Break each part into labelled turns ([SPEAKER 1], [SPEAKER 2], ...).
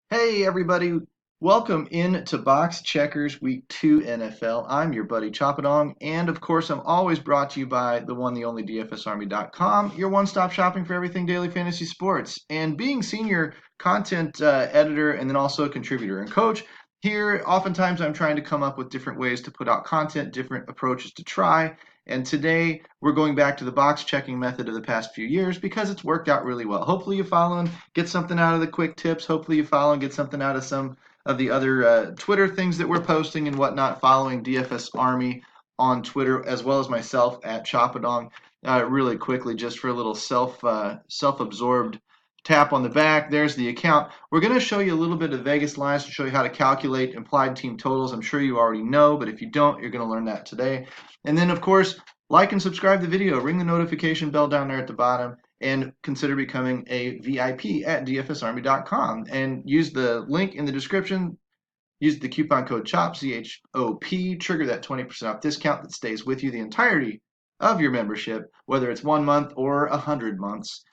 [SPEAKER 1] Hey everybody, welcome in to Box Checkers Week 2 NFL. I'm your buddy Choppadong, and of course I'm always brought to you by the one, the only DFSArmy.com, your one-stop shopping for everything daily fantasy sports. And being senior content editor and then also a contributor and coach, here oftentimes I'm trying to come up with different ways to put out content, different approaches to try. And today we're going back to the box checking method of the past few years because it's worked out really well. Hopefully you follow and get something out of the quick tips. Hopefully you follow and get something out of some of the other Twitter things that we're posting and whatnot, following DFS Army on Twitter as well as myself at Choppadong. Really quickly, just for a little self-absorbed tap on the back. There's the account. We're going to show you a little bit of Vegas lines to show you how to calculate implied team totals. I'm sure you already know, but if you don't, you're going to learn that today. And then, of course, like and subscribe to the video. Ring the notification bell down there at the bottom and consider becoming a VIP at dfsarmy.com. And use the link in the description. Use the coupon code CHOP, C-H-O-P, trigger that 20% off discount that stays with you the entirety of your membership, whether it's 1 month or 100 months.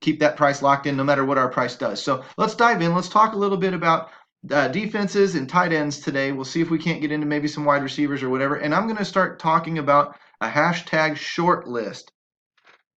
[SPEAKER 1] Keep that price locked in no matter what our price does. So let's dive in. Let's talk a little bit about defenses and tight ends today. We'll see if we can't get into maybe some wide receivers or whatever. And I'm going to start talking about a hashtag short list.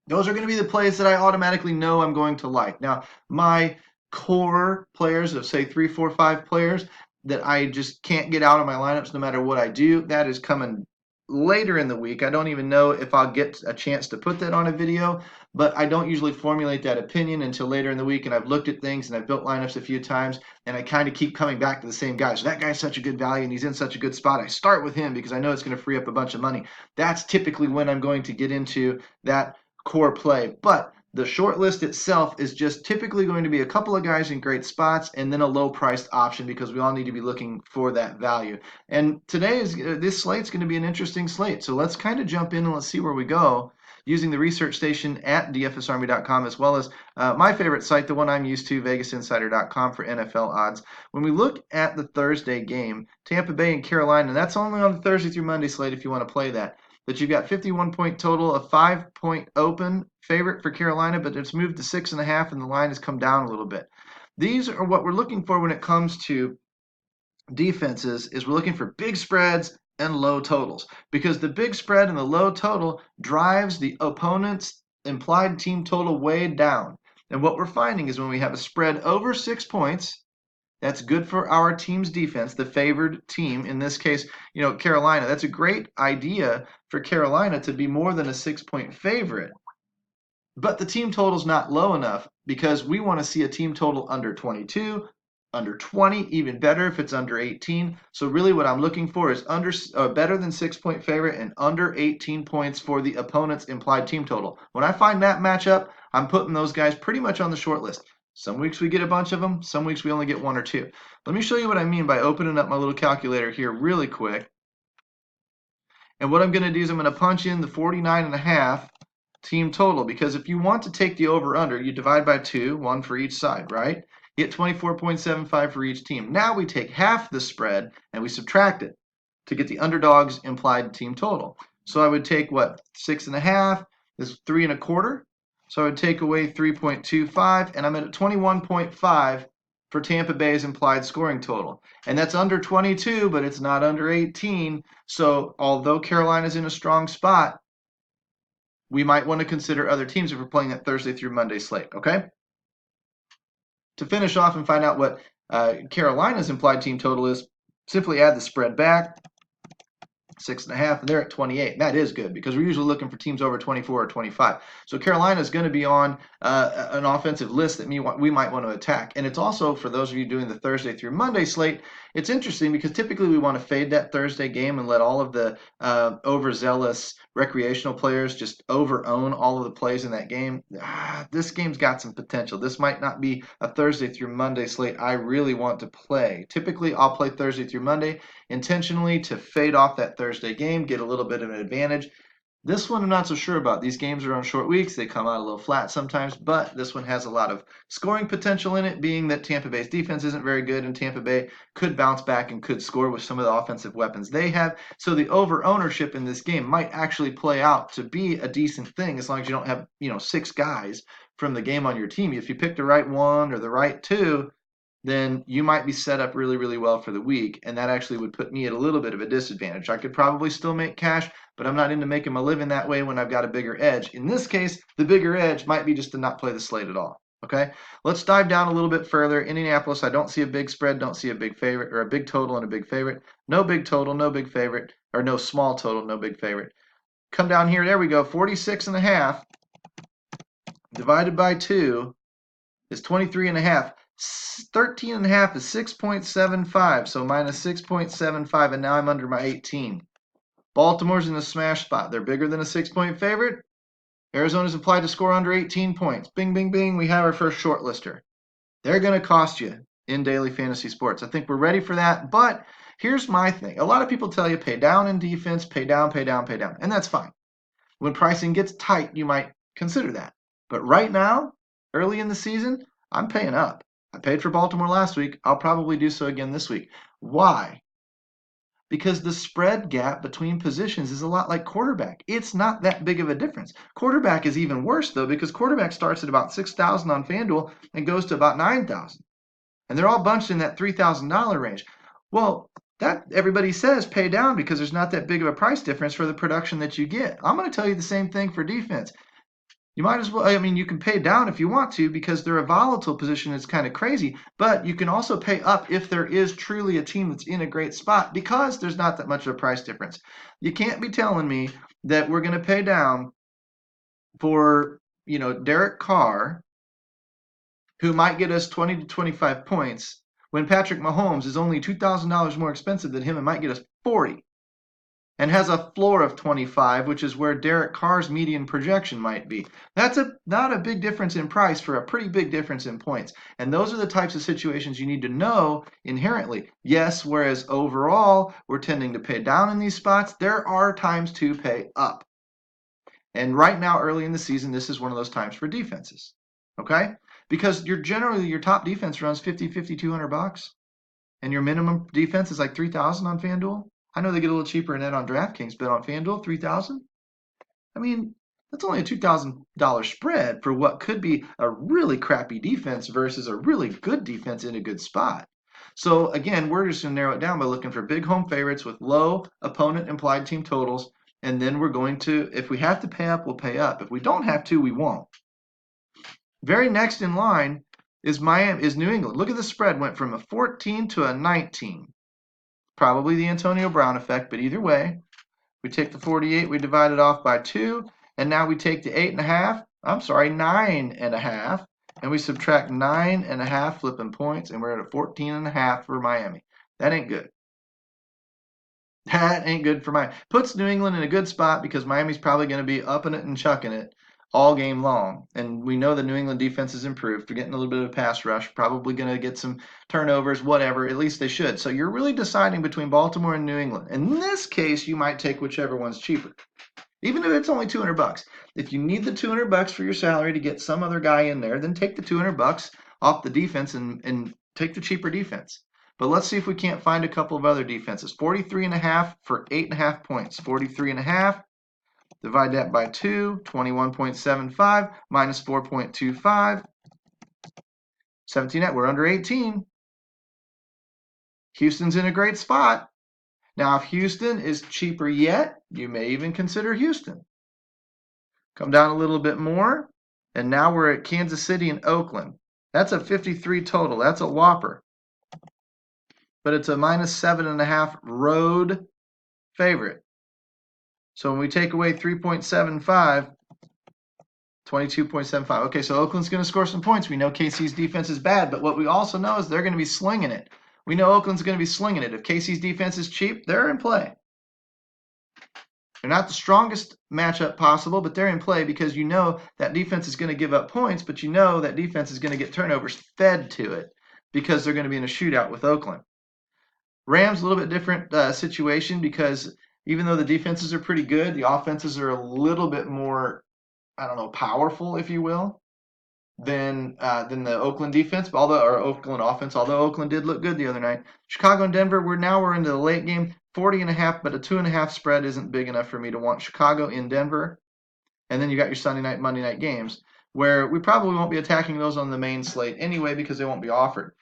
[SPEAKER 1] Those are going to be the plays that I automatically know I'm going to like. Now, my core players of say 3, 4, 5 players that I just can't get out of my lineups no matter what I do, that is coming later in the week. I don't even know if I'll get a chance to put that on a video, but I don't usually formulate that opinion until later in the week. And I've looked at things and I've built lineups a few times, and I kind of keep coming back to the same guy. So that guy's such a good value and he's in such a good spot. I start with him because I know it's going to free up a bunch of money. That's typically when I'm going to get into that core play. But the short list itself is just typically going to be a couple of guys in great spots and then a low priced option because we all need to be looking for that value. And today is this slate's going to be an interesting slate. So let's kind of jump in and let's see where we go using the research station at dfsarmy.com as well as my favorite site, the one I'm used to, vegasinsider.com for NFL odds. When we look at the Thursday game, Tampa Bay and Carolina, and that's only on the Thursday through Monday slate if you want to play that. But you've got 51 point total, a 5-point open favorite for Carolina, but it's moved to 6.5 and the line has come down a little bit. These are what we're looking for when it comes to defenses is we're looking for big spreads and low totals because the big spread and the low total drives the opponent's implied team total way down. And what we're finding is when we have a spread over 6 points, that's good for our team's defense, the favored team. In this case, Carolina. That's a great idea for Carolina to be more than a 6-point favorite. But the team total's not low enough because we want to see a team total under 22, under 20, even better if it's under 18. So really what I'm looking for is better than 6-point favorite and under 18 points for the opponent's implied team total. When I find that matchup, I'm putting those guys pretty much on the short list. Some weeks we get a bunch of them. Some weeks we only get 1 or 2. Let me show you what I mean by opening up my little calculator here really quick. And what I'm going to do is I'm going to punch in the 49.5 team total because if you want to take the over-under, you divide by 2, 1 for each side, right? You get 24.75 for each team. Now we take half the spread and we subtract it to get the underdog's implied team total. So I would take what? 6.5 is 3.25. So I would take away 3.25, and I'm at 21.5 for Tampa Bay's implied scoring total. And that's under 22, but it's not under 18. So although Carolina's in a strong spot, we might want to consider other teams if we're playing that Thursday through Monday slate, okay? To finish off and find out what Carolina's implied team total is, simply add the spread back. 6.5, and they're at 28. And that is good because we're usually looking for teams over 24 or 25. So Carolina is going to be on an offensive list that we might want to attack. And it's also, for those of you doing the Thursday through Monday slate, it's interesting because typically we want to fade that Thursday game and let all of the overzealous recreational players just over-own all of the plays in that game. This game's got some potential. This might not be a Thursday through Monday slate I really want to play. Typically, I'll play Thursday through Monday intentionally to fade off that Thursday game, get a little bit of an advantage. This one I'm not so sure about. These games are on short weeks. They come out a little flat sometimes, but this one has a lot of scoring potential in it, being that Tampa Bay's defense isn't very good, and Tampa Bay could bounce back and could score with some of the offensive weapons they have. So the over-ownership in this game might actually play out to be a decent thing as long as you don't have, 6 guys from the game on your team. If you pick the right one or the right 2, then you might be set up really, really well for the week, and that actually would put me at a little bit of a disadvantage. I could probably still make cash, but I'm not into making my living that way when I've got a bigger edge. In this case, the bigger edge might be just to not play the slate at all. Okay, let's dive down a little bit further. Indianapolis, I don't see a big spread, don't see a big favorite, or a big total and a big favorite. No big total, no big favorite, or no small total, no big favorite. Come down here, there we go, 46.5 divided by 2 is 23.5. 13.5 is 6.75, so minus 6.75, and now I'm under my 18. Baltimore's in a smash spot. They're bigger than a 6-point favorite. Arizona's implied to score under 18 points. Bing, bing, bing. We have our first shortlister. They're going to cost you in daily fantasy sports. I think we're ready for that, but here's my thing. A lot of people tell you pay down in defense, pay down, pay down, pay down, and that's fine. When pricing gets tight, you might consider that. But right now, early in the season, I'm paying up. I paid for Baltimore last week. I'll probably do so again this week. Why? Because the spread gap between positions is a lot like quarterback. It's not that big of a difference. Quarterback is even worse, though, because quarterback starts at about $6,000 on FanDuel and goes to about $9,000. And they're all bunched in that $3,000 range. Well, that everybody says pay down because there's not that big of a price difference for the production that you get. I'm going to tell you the same thing for defense. You might as well, I mean, you can pay down if you want to because they're a volatile position. It's kind of crazy, but you can also pay up if there is truly a team that's in a great spot because there's not that much of a price difference. You can't be telling me that we're going to pay down for, Derek Carr, who might get us 20 to 25 points when Patrick Mahomes is only $2,000 more expensive than him and might get us 40 and has a floor of 25, which is where Derek Carr's median projection might be. That's not a big difference in price for a pretty big difference in points. And those are the types of situations you need to know inherently. Yes, whereas overall, we're tending to pay down in these spots, there are times to pay up. And right now, early in the season, this is one of those times for defenses. Okay? Because your top defense runs 50, 200 bucks, and your minimum defense is like 3,000 on FanDuel. I know they get a little cheaper in that on DraftKings, but on FanDuel, 3,000. I mean, that's only a $2,000 spread for what could be a really crappy defense versus a really good defense in a good spot. So again, we're just going to narrow it down by looking for big home favorites with low opponent implied team totals, and then we're going to, if we have to pay up, we'll pay up. If we don't have to, we won't. Very next in line is New England. Look at the spread, went from a 14 to a 19. Probably the Antonio Brown effect, but either way, we take the 48, we divide it off by 2, and now we take the 9.5, and we subtract 9.5 flipping points, and we're at a 14.5 for Miami. That ain't good. That ain't good for Miami. Puts New England in a good spot because Miami's probably going to be upping it and chucking it all game long. And we know the New England defense has improved. They're getting a little bit of a pass rush, probably going to get some turnovers, whatever. At least they should. So you're really deciding between Baltimore and New England. In this case, you might take whichever one's cheaper, even if it's only 200 bucks. If you need the 200 bucks for your salary to get some other guy in there, then take the 200 bucks off the defense and take the cheaper defense. But let's see if we can't find a couple of other defenses. 43.5 for 8.5 points. 43.5. Divide that by 2, 21.75 minus 4.25. 17, we're under 18. Houston's in a great spot. Now, if Houston is cheaper yet, you may even consider Houston. Come down a little bit more, and now we're at Kansas City and Oakland. That's a 53 total. That's a whopper. But it's a minus 7.5 road favorite. So when we take away 3.75, 22.75. Okay, so Oakland's going to score some points. We know KC's defense is bad, but what we also know is they're going to be slinging it. We know Oakland's going to be slinging it. If KC's defense is cheap, they're in play. They're not the strongest matchup possible, but they're in play because you know that defense is going to give up points, but you know that defense is going to get turnovers fed to it because they're going to be in a shootout with Oakland. Rams, a little bit different situation because even though the defenses are pretty good, the offenses are a little bit more, powerful, if you will, than the Oakland defense, or Oakland offense, although Oakland did look good the other night. Chicago and Denver, we're into the late game, 40.5, but a 2.5 spread isn't big enough for me to want Chicago in Denver. And then you got your Sunday night, Monday night games, where we probably won't be attacking those on the main slate anyway because they won't be offered.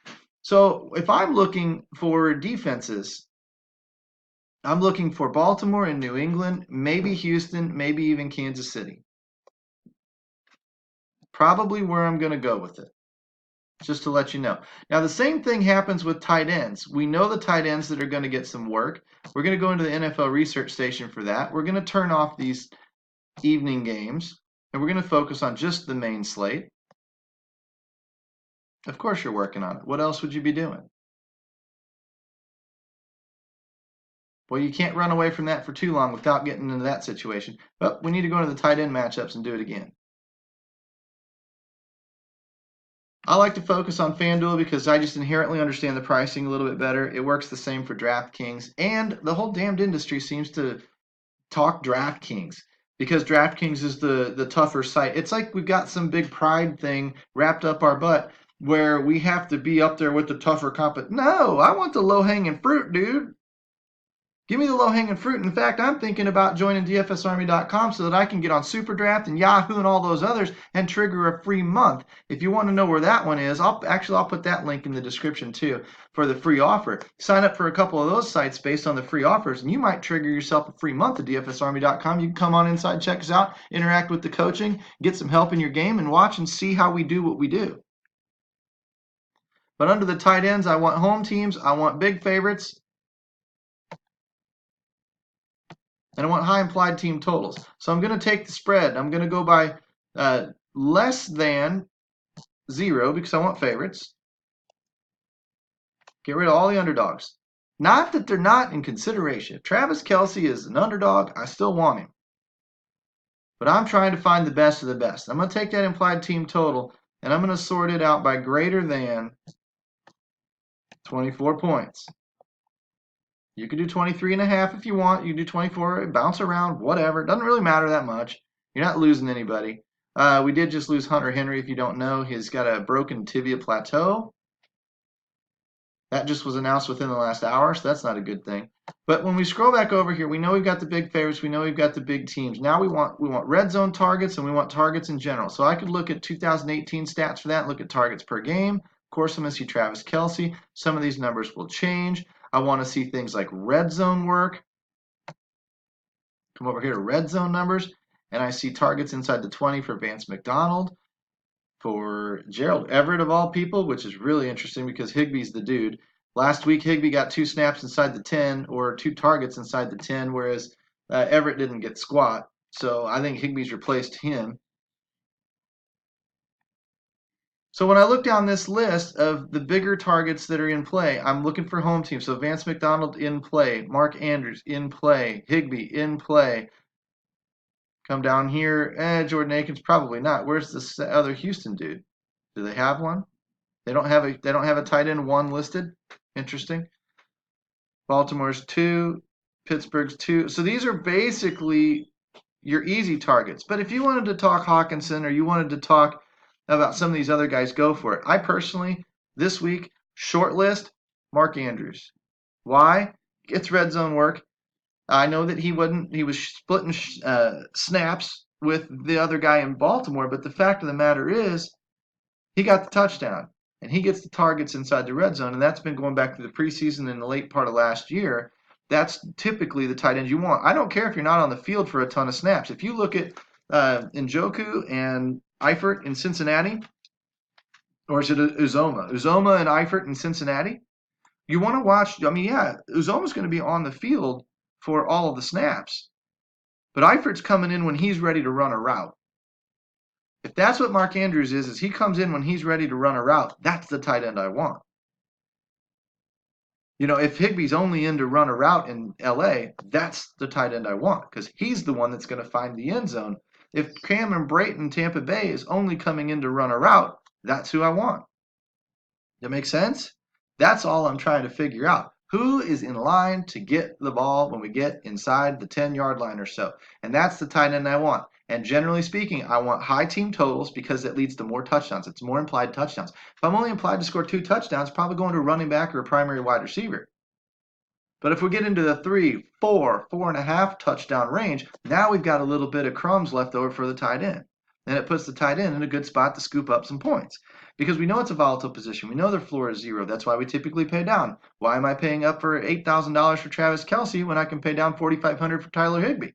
[SPEAKER 1] So if I'm looking for defenses, I'm looking for Baltimore and New England, maybe Houston, maybe even Kansas City. Probably where I'm going to go with it, just to let you know. Now, the same thing happens with tight ends. We know the tight ends that are going to get some work. We're going to go into the NFL research station for that. We're going to turn off these evening games, and we're going to focus on just the main slate. Of course you're working on it. What else would you be doing? Well, you can't run away from that for too long without getting into that situation. But we need to go into the tight end matchups and do it again. I like to focus on Fanduel because I just inherently understand the pricing a little bit better. It works the same for DraftKings, and the whole damned industry seems to talk DraftKings because DraftKings is the tougher site. It's like we've got some big pride thing wrapped up our butt where we have to be up there with the tougher comp. No, I want the low-hanging fruit, dude. Give me the low-hanging fruit. In fact, I'm thinking about joining DFSArmy.com so that I can get on SuperDraft and Yahoo and all those others and trigger a free month. If you want to know where that one is, I'll put that link in the description too for the free offer. Sign up for a couple of those sites based on the free offers, and you might trigger yourself a free month at DFSArmy.com. You can come on inside, check us out, interact with the coaching, get some help in your game, and watch and see how we do what we do. But under the tight ends, I want home teams, I want big favorites, and I want high implied team totals. So I'm going to take the spread. I'm going to go by less than 0 because I want favorites. Get rid of all the underdogs. Not that they're not in consideration. If Travis Kelce is an underdog, I still want him. But I'm trying to find the best of the best. I'm going to take that implied team total, and I'm going to sort it out by greater than 24 points. You can do 23.5 if you want. You can do 24, bounce around, whatever. It doesn't really matter that much. You're not losing anybody. We did just lose Hunter Henry, if you don't know. He's got a broken tibia plateau. That just was announced within the last hour, so that's not a good thing. But when we scroll back over here, we know we've got the big favorites. We know we've got the big teams. Now we want red zone targets, and we want targets in general. So I could look at 2018 stats for that, look at targets per game. Of course, I'm going to see Travis Kelce. Some of these numbers will change. I want to see things like red zone work. Come over here to red zone numbers, and I see targets inside the 20 for Vance McDonald, for Gerald Everett of all people, which is really interesting because Higbee's the dude. Last week, Higbee got 2 snaps inside the 10 or 2 targets inside the 10, whereas Everett didn't get squat. So I think Higbee's replaced him. So when I look down this list of the bigger targets that are in play, I'm looking for home teams. So Vance McDonald in play, Mark Andrews in play, Higbee in play. Come down here, Jordan Akins probably not. Where's this other Houston dude? Do they have one? They don't have a tight end 1 listed. Interesting. Baltimore's 2, Pittsburgh's 2. So these are basically your easy targets. But if you wanted to talk Hawkinson or you wanted to talk about some of these other guys, go for it. I personally, this week, short list, Mark Andrews. Why? Gets red zone work. I know that he was splitting snaps with the other guy in Baltimore, but the fact of the matter is he got the touchdown, and he gets the targets inside the red zone, and that's been going back to the preseason and the late part of last year. That's typically the tight end you want. I don't care if you're not on the field for a ton of snaps. If you look at Njoku and Eifert in Cincinnati, or is it Uzoma? Uzoma and Eifert in Cincinnati? You want to watch, I mean, yeah, Uzoma's going to be on the field for all of the snaps, but Eifert's coming in when he's ready to run a route. If that's what Mark Andrews is he comes in when he's ready to run a route, that's the tight end I want. You know, if Higbee's only in to run a route in LA, that's the tight end I want because he's the one that's going to find the end zone. If Cameron Brayton in Tampa Bay is only coming in to run a route, that's who I want. That make sense? That's all I'm trying to figure out. Who is in line to get the ball when we get inside the 10-yard line or so? And that's the tight end I want. And generally speaking, I want high team totals because it leads to more touchdowns. It's more implied touchdowns. If I'm only implied to score 2 touchdowns, probably going to a running back or a primary wide receiver. But if we get into the 3, 4, 4.5 touchdown range, now we've got a little bit of crumbs left over for the tight end. then it puts the tight end in a good spot to scoop up some points. Because we know it's a volatile position. We know their floor is 0. That's why we typically pay down. Why am I paying up for $8,000 for Travis Kelce when I can pay down $4,500 for Tyler Higbee?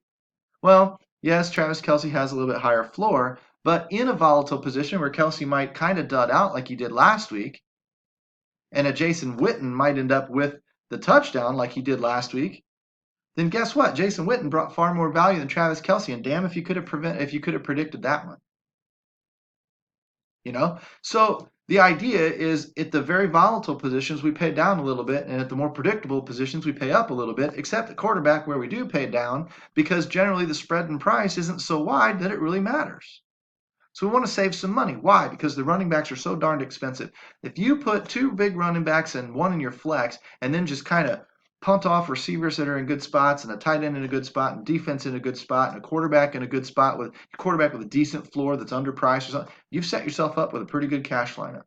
[SPEAKER 1] Well, yes, Travis Kelce has a little bit higher floor, but in a volatile position where Kelce might kind of dud out like he did last week, and a Jason Witten might end up with the touchdown like he did last week, then guess what? Jason Witten brought far more value than Travis Kelce, and damn if you could have predicted that one. So the idea is at the very volatile positions we pay down a little bit, and at the more predictable positions we pay up a little bit, except at quarterback where we do pay down, because generally the spread in price isn't so wide that it really matters. So we want to save some money. Why? Because the running backs are so darned expensive. If you put 2 big running backs and 1 in your flex, and then just kind of punt off receivers that are in good spots, and a tight end in a good spot, and defense in a good spot, and a quarterback in a good spot with a quarterback with a decent floor that's underpriced or something, you've set yourself up with a pretty good cash lineup.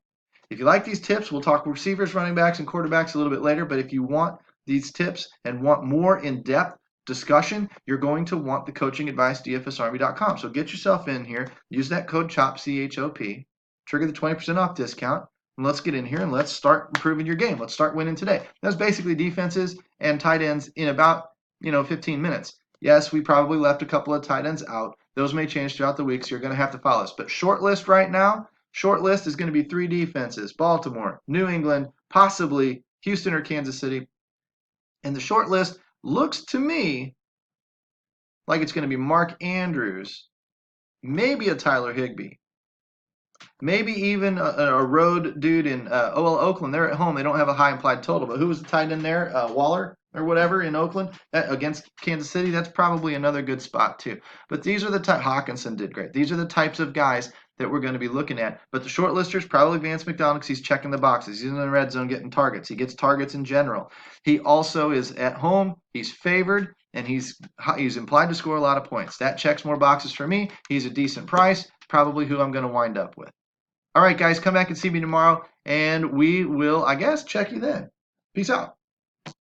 [SPEAKER 1] If you like these tips, we'll talk receivers, running backs, and quarterbacks a little bit later. But if you want these tips and want more in-depth discussion, you're going to want the coaching advice, dfsarmy.com. So get yourself in here, use that code CHOP, C-H-O-P, trigger the 20% off discount, and let's get in here and let's start improving your game. Let's start winning today. That's basically defenses and tight ends in about 15 minutes. Yes, we probably left a couple of tight ends out. Those may change throughout the week, so you're going to have to follow us. But short list right now, short list is going to be 3 defenses: Baltimore, New England, possibly Houston or Kansas City. And the short list looks to me like it's going to be Mark Andrews, maybe a Tyler Higbee, maybe even a road dude in Oakland. They're at home. They don't have a high implied total. But who was the tight end there? Waller or whatever in Oakland against Kansas City. That's probably another good spot too. But these are the Hawkinson did great. These are the types of guys that we're going to be looking at. But the short lister is probably Vance McDonald because he's checking the boxes. He's in the red zone getting targets. He gets targets in general. He also is at home. He's favored, and he's implied to score a lot of points. That checks more boxes for me. He's a decent price, probably who I'm going to wind up with. All right, guys, come back and see me tomorrow, and we will, I guess, check you then. Peace out.